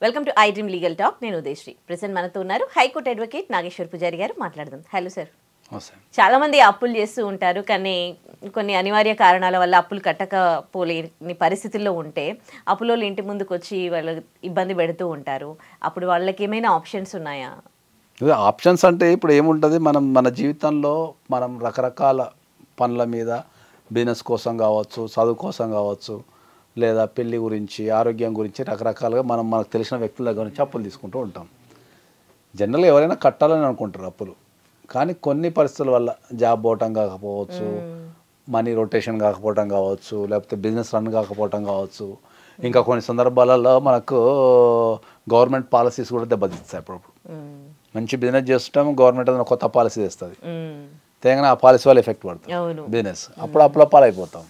Welcome to I dream legal talk. నేను Udayasri. Present మనతో ఉన్నారు హైకోర్టు అడ్వకేట్ నాగేశ్వర్ పుజారి గారు. మాట్లాడదాం. Hello sir. చాలా మంది అప్పులు చేస్తూ ఉంటారు, కానీ కొన్ని అనివార్య కారణాల వల్ల అప్పులు కట్టకపోలేని పరిస్థితుల్లో ఉంటే అప్పులోళ్ళు ఇంటి ముందుకు వచ్చి వాళ్ళు ఇబ్బంది పెడుతూ ఉంటారు. అప్పుడు వాళ్ళకి ఏమైనా ఆప్షన్స్ ఉన్నాయా? ఆప్షన్స్ అంటే ఇప్పుడు ఏముంటుంది, మన జీవితంలో మనం రకరకాల పనుల మీద బిజినెస్ కోసం కావచ్చు, చదువు కోసం కావచ్చు, లేదా పెళ్లి గురించి, ఆరోగ్యం గురించి రకరకాలుగా మనకు తెలిసిన వ్యక్తుల దగ్గర నుంచి అప్పులు తీసుకుంటూ ఉంటాం. జనరల్గా ఎవరైనా కట్టాలని అనుకుంటారు అప్పులు, కానీ కొన్ని పరిస్థితుల వల్ల జాబ్ పోవటం కాకపోవచ్చు, మనీ రొటేషన్ కాకపోవటం కావచ్చు, లేకపోతే బిజినెస్ రన్ కాకపోవటం కావచ్చు, ఇంకా కొన్ని సందర్భాలలో మనకు గవర్నమెంట్ పాలసీస్ కూడా దెబ్బతీస్తాయి. అప్పుడప్పుడు మంచి బిజినెస్ చేస్తుంటాం, గవర్నమెంట్ ఏదైనా కొత్త పాలసీ తెస్తుంది, తేగానే ఆ పాలసీ వల్ల ఎఫెక్ట్ పడుతుంది బిజినెస్. అప్పుడు అప్పులపాలు అయిపోతాం.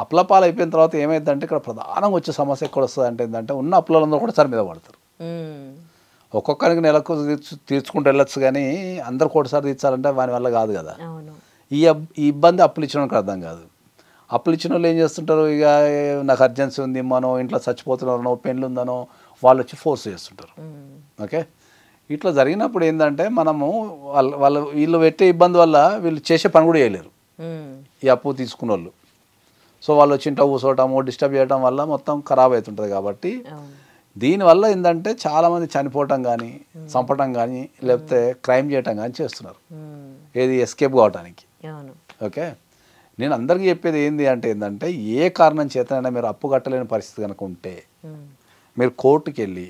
అప్పులపాలు అయిపోయిన తర్వాత ఏమైందంటే ఇక్కడ ప్రధానంగా వచ్చే సమస్య ఎక్కడ వస్తుంది అంటే ఏంటంటే ఉన్న అప్పులందరూ కూడా సార్ మీద పడతారు. ఒక్కొక్కరికి నెలకు తీర్చుకుంటూ వెళ్ళొచ్చు, కానీ అందరు ఒకటిసారి తీర్చాలంటే వాని వల్ల కాదు కదా. ఈ ఇబ్బంది అప్పులు ఇచ్చిన వాళ్ళకి అర్థం కాదు. అప్పులు ఇచ్చిన వాళ్ళు ఏం చేస్తుంటారు, ఇక నాకు అర్జెన్సీ ఉంది మనో, ఇంట్లో చచ్చిపోతున్నారనో, పెళ్ళి ఉందనో వాళ్ళు వచ్చి ఫోర్స్ చేస్తుంటారు. ఓకే, ఇట్లా జరిగినప్పుడు ఏంటంటే మనము వీళ్ళు పెట్టే ఇబ్బంది వల్ల వీళ్ళు చేసే పని కూడా చేయలేరు ఈ అప్పు తీసుకున్న వాళ్ళు. సో వాళ్ళు వచ్చి ఇంట్లో కూర్చోవటము, డిస్టర్బ్ చేయడం వల్ల మొత్తం ఖరాబ్ అవుతుంటుంది. కాబట్టి దీనివల్ల ఏంటంటే చాలామంది చనిపోవటం కానీ, చంపటం కానీ, లేకపోతే క్రైమ్ చేయటం కానీ చేస్తున్నారు, ఏది ఎస్కేప్ కావటానికి. ఓకే, నేను అందరికీ చెప్పేది ఏంటంటే ఏ కారణం చేతనైనా మీరు అప్పు కట్టలేని పరిస్థితి కనుక ఉంటే మీరు కోర్టుకి వెళ్ళి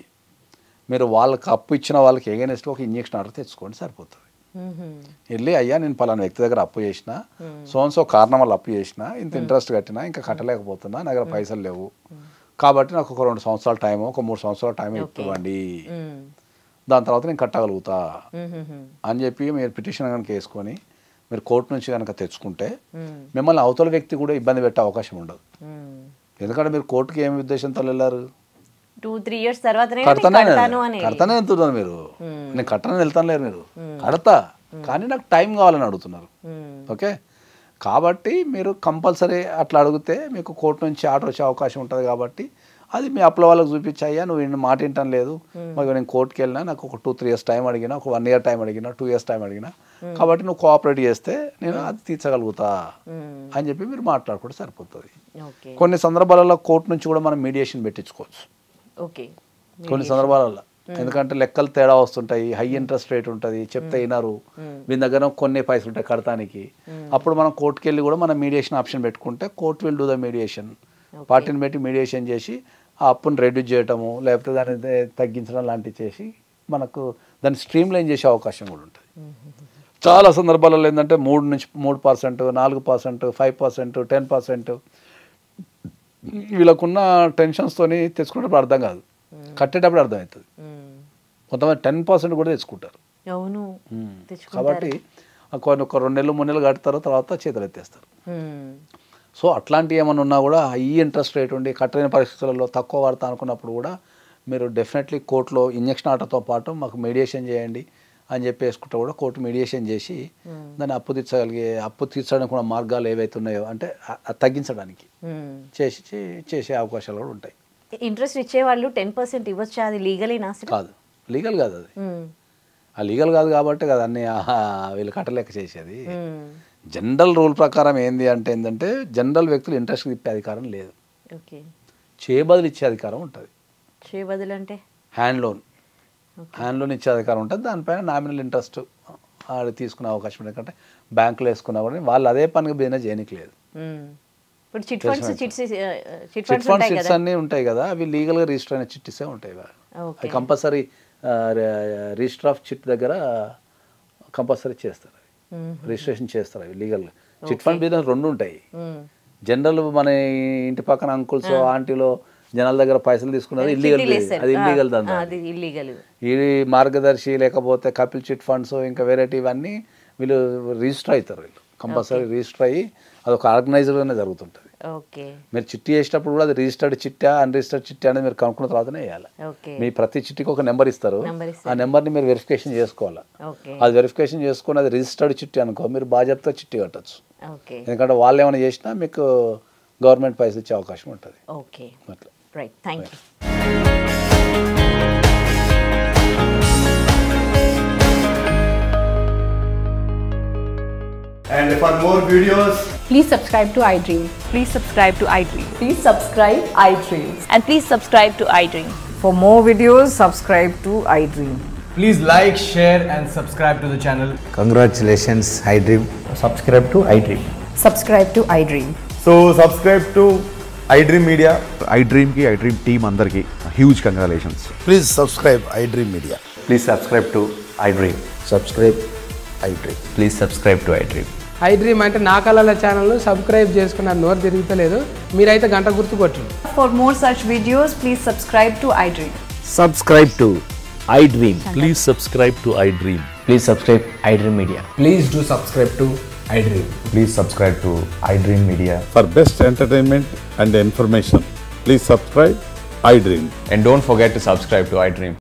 మీరు వాళ్ళకి అప్పు ఇచ్చిన వాళ్ళకి ఎగైనెస్ట్ ఒక ఇంజెక్షన్ ఆర్డర్ తెచ్చుకోండి, సరిపోతుంది. వెళ్ళి అయ్యా నేను పలానా వ్యక్తి దగ్గర అప్పు చేసిన, సో కారణం వల్ల అప్పు చేసిన, ఇంత ఇంట్రెస్ట్ కట్టినా, ఇంకా కట్టలేకపోతున్నా, నా దగ్గర పైసలు లేవు, కాబట్టి నాకు ఒక 2 సంవత్సరాల టైం, ఒక 3 సంవత్సరాల టైం ఇవ్వండి, దాని తర్వాత నేను కట్టగలుగుతా అని చెప్పి మీరు పిటిషన్ కనుక వేసుకొని మీరు కోర్టు నుంచి కనుక తెచ్చుకుంటే మిమ్మల్ని అవతల వ్యక్తి కూడా ఇబ్బంది పెట్టే అవకాశం ఉండదు. ఎందుకంటే మీరు కోర్టుకి ఏమి ఉద్దేశంతో వెళ్ళారు, 2-3 years తర్వాత కడతానే వెళ్తున్నారు మీరు. నేను కట్టనని వెళ్తాను లేరు, మీరు కడతా కానీ నాకు టైం కావాలని అడుగుతున్నారు. ఓకే, కాబట్టి మీరు కంపల్సరీ అట్లా అడిగితే మీకు కోర్టు నుంచి ఆర్డర్ వచ్చే అవకాశం ఉంటుంది. కాబట్టి అది మీ అప్పుల వాళ్ళకి చూపించాయ్యా నువ్వు మాట వింటాను లేదు, మరి నేను కోర్టుకి వెళ్ళినా నాకు ఒక 2-3 years టైం అడిగినా, ఒక 1 year టైం అడిగినా, 2 years టైం అడిగినా, కాబట్టి నువ్వు కోఆపరేట్ చేస్తే నేను అది తీర్చగలుగుతా అని చెప్పి మీరు మాట్లాడుకుంటే సరిపోతుంది. కొన్ని సందర్భాలలో కోర్టు నుంచి కూడా మనం మీడియేషన్ పెట్టించుకోవచ్చు కొన్ని సందర్భాలలో. ఎందుకంటే లెక్కలు తేడా వస్తుంటాయి, హై ఇంట్రెస్ట్ రేట్ ఉంటుంది, చెప్తే వినరు, వీని దగ్గర కొన్ని పైసలు ఉంటాయి కడతానికి. అప్పుడు మనం కోర్టుకి వెళ్ళి కూడా మనం మీడియేషన్ ఆప్షన్ పెట్టుకుంటే court will do the mediation, పార్టీని పెట్టి మీడియేషన్ చేసి ఆ అప్పును రెడ్యూస్ చేయటము, లేకపోతే దాన్ని తగ్గించడం లాంటివి చేసి మనకు దాన్ని స్ట్రీమ్ లైన్ చేసే అవకాశం కూడా ఉంటుంది. చాలా సందర్భాలలో ఏంటంటే 3%, 4%, 5%, 10% వీళ్ళకున్న టెన్షన్స్తోని తెచ్చుకునేటప్పుడు అర్థం కాదు, కట్టేటప్పుడు అర్థమవుతుంది. కొంతమంది 10% కూడా తెచ్చుకుంటారు. కాబట్టి కొన్ని ఒక 2 నెలలు 3 నెలలు కడతారు, తర్వాత చేతులు ఎత్తేస్తారు. సో అట్లాంటివి ఏమైనా ఉన్నా కూడా హై ఇంట్రెస్ట్ రేట్ ఉండి కట్టలేని పరిస్థితులలో తక్కువ వాడతా అనుకున్నప్పుడు కూడా మీరు డెఫినెట్లీ కోర్టులో ఇంజెక్షన్ ఆర్డర్తో పాటు మాకు మీడియేషన్ చేయండి అని చెప్పి వేసుకుంటే కూడా కోర్టు మీడియేషన్ చేసి దాన్ని అప్పు తీర్చడానికి కూడా మార్గాలు ఏవైతే ఉన్నాయో అంటే తగ్గించడానికి చేసే అవకాశాలు కూడా ఉంటాయి. ఇంట్రెస్ట్ ఇచ్చేవాళ్ళు 10% ఇవ్వచ్చు, అది లీగలేనా? కాదు, లీగల్ కాదు అది. ఆ లీగల్ కాదు కాబట్టి కదా అన్ని వీళ్ళు కట్టలేక చేసేది. జనరల్ రూల్ ప్రకారం ఏంటంటే జనరల్ వ్యక్తులు ఇంట్రెస్ట్ ఇప్పే అధికారం లేదు, చేయబదులు ఇచ్చే అధికారం ఉంటుంది. చేయబదులు అంటే హ్యాండ్ లోన్ ఇచ్చే అధికారం ఉంటుంది. దానిపైన నామినల్ ఇంట్రెస్ట్ అది తీసుకునే అవకాశం ఉంటుంది. ఎందుకంటే బ్యాంకులో వేసుకున్నా కూడా వాళ్ళు అదే పనిగా బిజినెస్ చేయనికి లేదు. చిట్ ఫండ్స్ అన్నీ ఉంటాయి కదా, అవి లీగల్గా రిజిస్టర్ అయిన చిట్టిసే ఉంటాయి. అవి కంపల్సరీ రిజిస్టర్ ఆఫ్ చిట్ దగ్గర కంపల్సరీ చేస్తారు, రిజిస్ట్రేషన్ చేస్తారు. అవి లీగల్గా చిట్ ఫండ్ బిజినెస్ 2 ఉంటాయి. జనరల్ మన ఇంటి పక్కన అంకుల్స్ ఆంటీలో జనాల దగ్గర పైసలు తీసుకున్నది ఇల్లీగల్, అది ఇల్లీగల్ దందా. ఈ మార్గదర్శి లేకపోతే కపిల్ చిట్ ఫండ్స్ ఇంకా వెరైటీ ఇవన్నీ వీళ్ళు రిజిస్టర్ అవుతారు. వీళ్ళు కంపల్సరీ రిజిస్టర్ అయ్యి అదొక ఆర్గనైజ్డ్గానే జరుగుతుంటుంది. మీరు చిట్టి వేసేటప్పుడు కూడా అది రిజిస్టర్డ్ చిట్టా అన్రిజిస్టర్డ్ చిట్టా అనేది మీరు కనుక్కున్న తర్వాతనే వేయాలి. మీ ప్రతి చిట్టికి ఒక నెంబర్ ఇస్తారు, ఆ నెంబర్ని మీరు వెరిఫికేషన్ చేసుకోవాలి. అది వెరిఫికేషన్ చేసుకుని అది రిజిస్టర్డ్ చిట్టి అనుకో మీరు బాధ్యతతో చిట్టి కట్టచ్చు. ఎందుకంటే వాళ్ళు ఏమైనా చేసినా మీకు గవర్నమెంట్ పైసలు ఇచ్చే అవకాశం ఉంటుంది. అట్లా. Right, thank you. And for more videos, please subscribe to iDream. Please subscribe to iDream. Please subscribe iDream. And please subscribe to iDream. For more videos, subscribe to iDream. please like, share and subscribe to the channel. Congratulations, iDream. Subscribe to iDream. Subscribe to iDream. So subscribe to iDream Media. iDream ki iDream team andarki huge congratulations. Please subscribe iDream Media. Please subscribe to iDream. Subscribe iDream. Please subscribe to iDream. iDream అంటే నా కళల channel subscribe చేసుకున్నారు, నోరు తిరుగుతలేదు, మీరైతే గంట గుర్తు కొట్టండి. For more such videos, please subscribe to iDream. Subscribe to iDream. Please subscribe to iDream. Please subscribe iDream Media. Please do subscribe to iDream. Please subscribe to iDream Media. For best entertainment and information, please subscribe iDream. And don't forget to subscribe to iDream.